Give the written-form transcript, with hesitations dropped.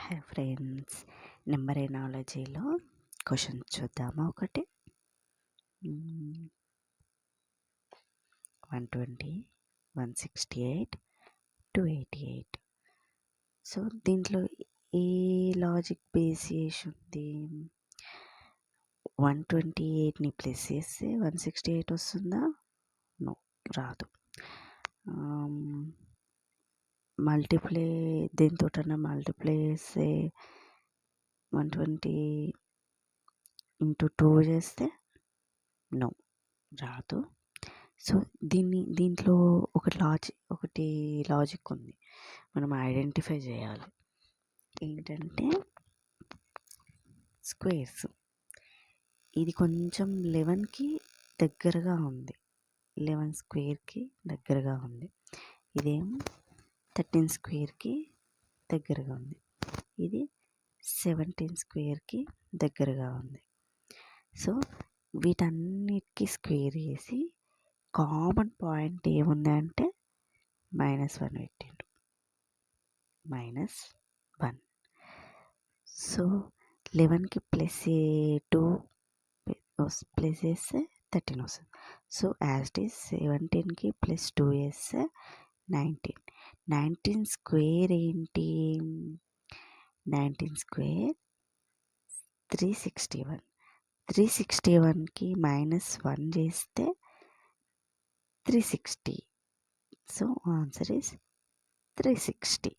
Hi friends, number ఎనాలజీలో question చూద్దామా ఒకటి. 120, 168, 288. So దీంట్లో ఏ లాజిక్ బేస్ చేసి ఉంది? 128ని ప్లస్ చేస్తే 168 వస్తుందా? నో, రాదు. మల్టిప్లై దేనితోటన్నా మల్టిప్లై చేస్తే 120 ఇంటూ 2 చేస్తే నో, రాదు. సో దీంట్లో ఒకటి లాజిక్ ఉంది, మనం ఐడెంటిఫై చేయాలి. ఏంటంటే స్క్వేర్స్. ఇది కొంచెం 11కి దగ్గరగా ఉంది, 11 స్క్వేర్కి దగ్గరగా ఉంది. ఇదేమో 13 స్క్వేర్కి దగ్గరగా ఉంది. ఇది 17 స్క్వేర్కి దగ్గరగా ఉంది. సో వీటన్నిటికీ స్క్వేర్ చేసి కామన్ పాయింట్ ఏముంది అంటే -1 పెట్టిండు, -1. సో 11కి ప్లస్ 2 ప్లస్ చేస్తే 13 వస్తుంది. సో యాజ్ ఇట్ ఈస్ 17కి ప్లస్ 2 చేస్తే 19 స్క్వేర్ ఏంటి? 19 స్క్వేర్ 361. 361కి -1 చేస్తే 360. So answer is 360.